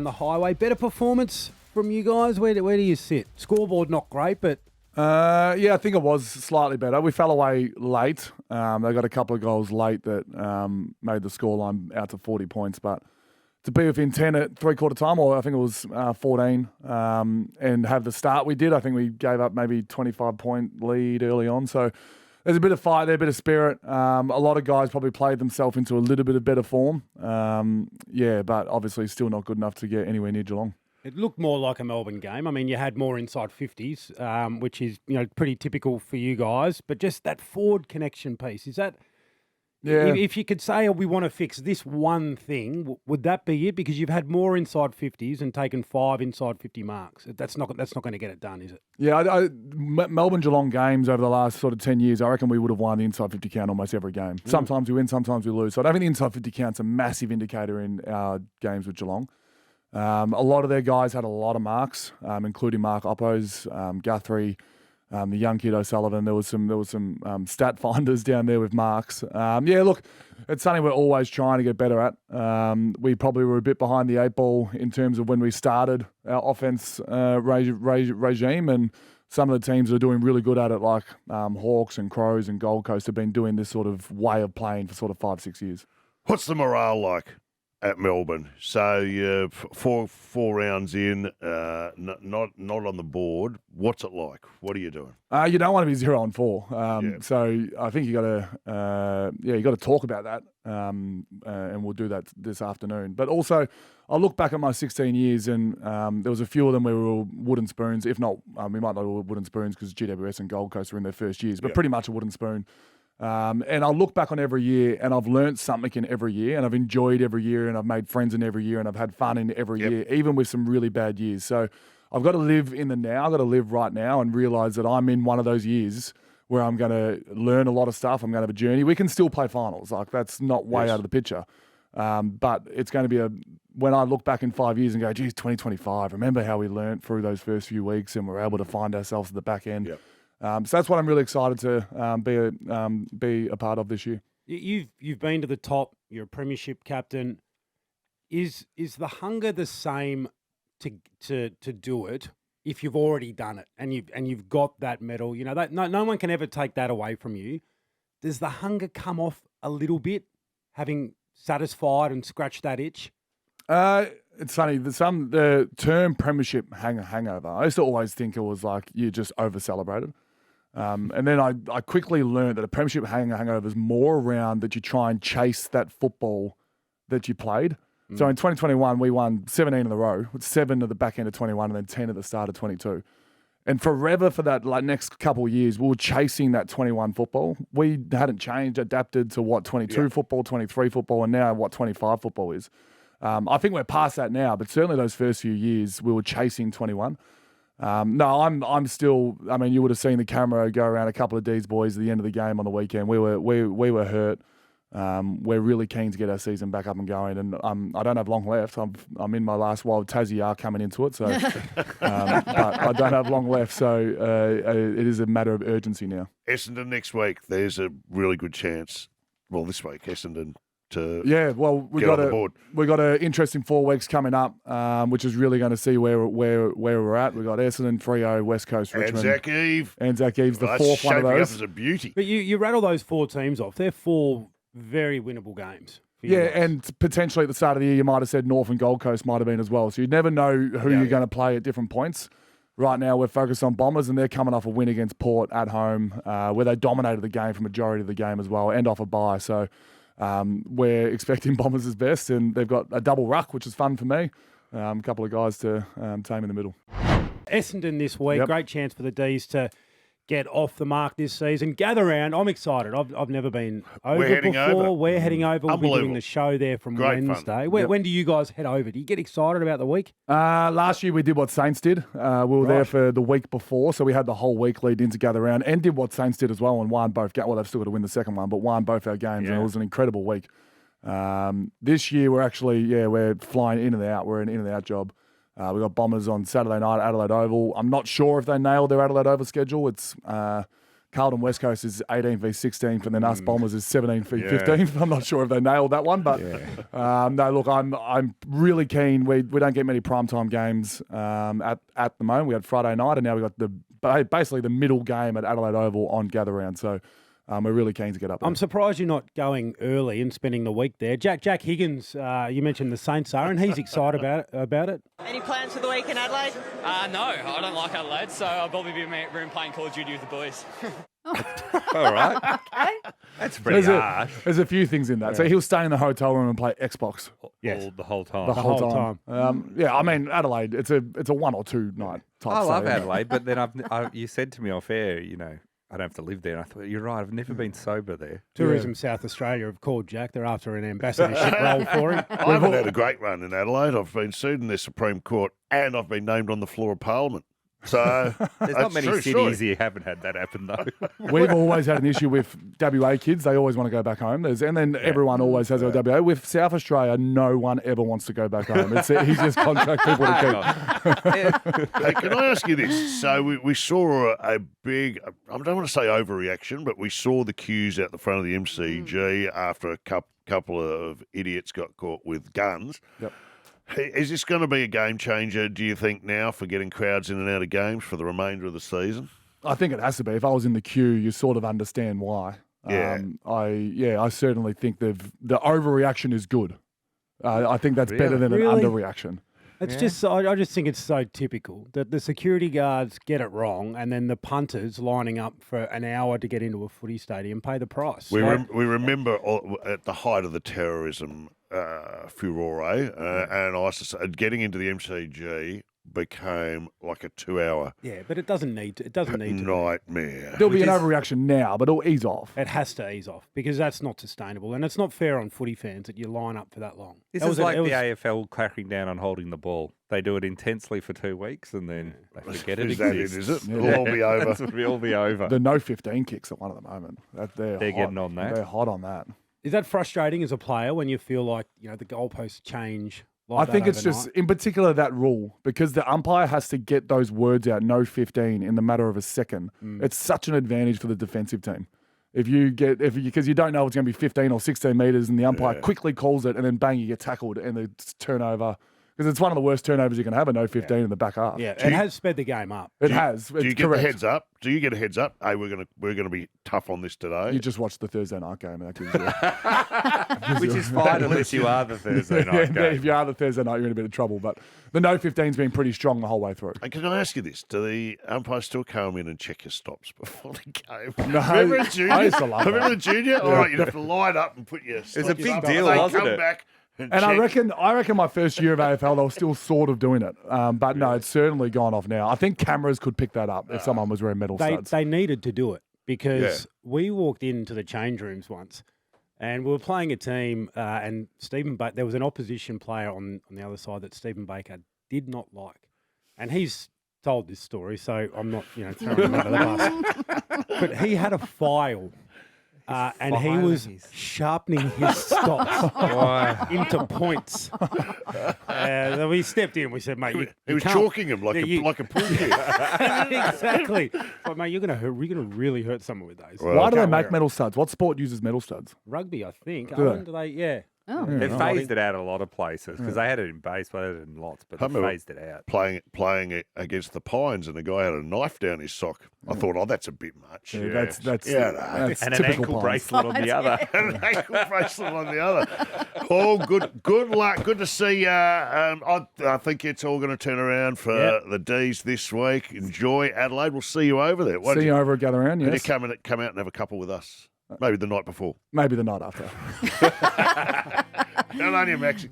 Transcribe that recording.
On the highway, better performance from you guys? Where do you sit? Scoreboard not great, but... Yeah, I think it was slightly better. We fell away late. They got a couple of goals late that made the scoreline out to 40 points. But to be within 10 at three-quarter time, or I think it was 14, and have the start we did, I think we gave up maybe 25-point lead early on. So there's a bit of fight there, a bit of spirit. A lot of guys probably played themselves into a little bit of better form. But obviously still not good enough to get anywhere near Geelong. It looked more like a Melbourne game. I mean, you had more inside 50s, which is pretty typical for you guys. But just that forward connection piece, is that... Yeah. If you could say, we want to fix this one thing, would that be it? Because you've had more inside 50s and taken 5 inside 50 marks. That's not going to get it done, is it? Yeah, Melbourne Geelong games over the last sort of 10 years, I reckon we would have won the inside 50 count almost every game. Sometimes we win, sometimes we lose. So I don't think the inside 50 count's a massive indicator in our games with Geelong. A lot of their guys had a lot of marks, including Mark Oppo's, Guthrie, the young kid O'Sullivan. There was some stat finders down there with marks. Look, it's something we're always trying to get better at. We probably were a bit behind the 8 ball in terms of when we started our offense regime, and some of the teams that are doing really good at it, like Hawks and Crows and Gold Coast, have been doing this sort of way of playing for sort of 5-6 years. What's the morale like at Melbourne? So you're four rounds in, not on the board. What's it like? What are you doing? You don't want to be 0-4. So I think you got to talk about that, and we'll do that this afternoon. But also, I look back at my 16 years, and there was a few of them where we were wooden spoons. If not, we might not be wooden spoons because GWS and Gold Coast were in their first years, but pretty much a wooden spoon. And I'll look back on every year, and I've learnt something in every year, and I've enjoyed every year, and I've made friends in every year, and I've had fun in every year, even with some really bad years. So I've got to live in the now. I've got to live right now and realise that I'm in one of those years where I'm going to learn a lot of stuff. I'm going to have a journey. We can still play finals. Like, that's not way out of the picture. But it's going to be when I look back in 5 years and go, geez, 2025, remember how we learnt through those first few weeks and we're able to find ourselves at the back end. Yep. So that's what I'm really excited to be a part of this year. You've been to the top. You're a premiership captain. Is the hunger the same to do it if you've already done it and you've got that medal? You know that no one can ever take that away from you. Does the hunger come off a little bit, having satisfied and scratched that itch? It's funny. The term premiership hangover, I used to always think it was like you just over-celebrated. And then I quickly learned that a premiership hangover is more around that you try and chase that football that you played. So in 2021, we won 17 in a row, with 7 at the back end of 21 and then 10 at the start of 22. And forever for that next couple of years, we were chasing that 21 football. We hadn't changed, adapted to what 22 football, 23 football, and now what 25 football is. I think we're past that now, but certainly those first few years, we were chasing 21. I'm still. I mean, you would have seen the camera go around a couple of D's boys at the end of the game on the weekend. We were hurt. We're really keen to get our season back up and going, and I don't have long left. I'm in my last wild. Tassie are coming into it, so but I don't have long left. So it is a matter of urgency now. Essendon next week. There's a really good chance. Well, this week Essendon. We got an interesting 4 weeks coming up, which is really going to see where we're at. We got Essendon, Freo, West Coast, Richmond, Anzac Eve, the fourth one of those. Up as a beauty. But you rattle those 4 teams off. They're 4 very winnable games. And potentially at the start of the year, you might have said North and Gold Coast might have been as well. So you never know who you're going to play at different points. Right now, we're focused on Bombers, and they're coming off a win against Port at home, where they dominated the game for majority of the game as well, and off a bye. So. We're expecting Bombers as best, and they've got a double ruck, which is fun for me. A couple of guys to tame in the middle. Essendon this week, great chance for the D's to get off the mark this season. Gather round. I'm excited. I've never been over before. We're heading over. We'll be doing the show there from Wednesday. When do you guys head over? Do you get excited about the week? Last year we did what Saints did. We were there for the week before, so we had the whole week lead in to gather around, and did what Saints did as well and won both games. Well, they've still got to win the second one, but won both our games, and it was an incredible week. This year we're actually, we're flying in and out. We're an in and out job. We've got Bombers on Saturday night at Adelaide Oval. I'm not sure if they nailed their Adelaide Oval schedule. It's Carlton West Coast is 18th v 16th, and then us Bombers is 17th v 15th. I'm not sure if they nailed that one, but no, look, I'm really keen. We don't get many primetime games at the moment. We had Friday night, and now we got basically the middle game at Adelaide Oval on gather round. So we're really keen to get up there. I'm surprised you're not going early and spending the week there. Jack Higgins, you mentioned the Saints are, and he's excited about it. Any plans for the week in Adelaide? No, I don't like Adelaide, so I'll probably be in my room playing Call of Duty with the boys. All right. Okay. That's pretty harsh. There's a few things in that. So he'll stay in the hotel room and play Xbox. Yes. The whole time. The whole time. I mean, Adelaide, it's a 1 or 2 night type I love stay, Adelaide, but then you said to me off air, I don't have to live there. And I thought, you're right, I've never been sober there. Tourism South Australia have called Jack. They're after an ambassadorship role for him. I haven't had a great run in Adelaide. I've been sued in the Supreme Court and I've been named on the floor of Parliament. So there's not many cities you haven't had that happen, though. We've always had an issue with WA kids. They always want to go back home. And then everyone always has a WA. With South Australia, no one ever wants to go back home. He just contract people to keep. Hey, can I ask you this? So we saw a big, I don't want to say overreaction, but we saw the queues out the front of the MCG after a couple of idiots got caught with guns. Yep. Is this going to be a game changer, do you think, now for getting crowds in and out of games for the remainder of the season? I think it has to be. If I was in the queue, you sort of understand why. Yeah. I certainly think the overreaction is good. I think that's better than an underreaction. It's just, I just think it's so typical that the security guards get it wrong, and then the punters lining up for an hour to get into a footy stadium pay the price. We remember at the height of the terrorism furore, and ISIS, getting into the MCG became like a 2-hour. Yeah, but it doesn't need to. It doesn't need to. Nightmare. There'll be an overreaction now, but it'll ease off. It has to ease off because that's not sustainable, and it's not fair on footy fans that you line up for that long. This is like the AFL cracking down on holding the ball. They do it intensely for 2 weeks, and then they forget it exists. Is it? It'll all be over. It'll all be over. The no 15 kicks at one at the moment. They're getting on that. They're hot on that. Is that frustrating as a player when you feel like the goalposts change? I think it's just, in particular, that rule, because the umpire has to get those words out, no 15, in the matter of a second. It's such an advantage for the defensive team. Because you don't know if it's going to be 15 or 16 metres, and the umpire quickly calls it, and then bang, you get tackled, and it's turnover. Because it's one of the worst turnovers you can have, a no 15 in the back half. Yeah, it has sped the game up. It has. Do you get the heads up? Do you get a heads up? Hey, we're gonna be tough on this today. You just watch the Thursday night game, and that gives you which is fine unless you are the Thursday night game. If you are the Thursday night, you're in a bit of trouble. But the no 15's been pretty strong the whole way through. And can I ask you this? Do the umpires still come in and check your stops before the game? No, remember a junior? I used to love remember that. the junior? All right, you'd have to line up and put your. It's a big up. deal, They wasn't come it? back. And I reckon my first year of AFL, they were still sort of doing it. But no, it's certainly gone off now. I think cameras could pick that up if someone was wearing metal studs. They needed to do it because we walked into the change rooms once and we were playing a team and there was an opposition player on the other side that Stephen Baker did not like. And he's told this story, so I'm not throwing him under the bus. But he had a file. And he was sharpening his stops into points. We stepped in. We said, "Mate, he was chalking him like a pool cue." Exactly. But mate, you're gonna really hurt someone with those. Well, why do they make metal studs? What sport uses metal studs? Rugby, I think. Do they? Yeah. Oh. They've phased it out a lot of places because they had it in baseball, they had it in lots, but they phased it out. Playing it against the Pines, and the guy had a knife down his sock. I thought, that's a bit much. Yeah, that's and an ankle Pines. bracelet on the other. And an ankle bracelet on the other. Oh, good luck. Good to see you. I think it's all going to turn around for the D's this week. Enjoy Adelaide. We'll see you over there. See you over at Gather Round, yes. You come out and have a couple with us. Maybe the night before. Maybe the night after. Good on you, Maxie.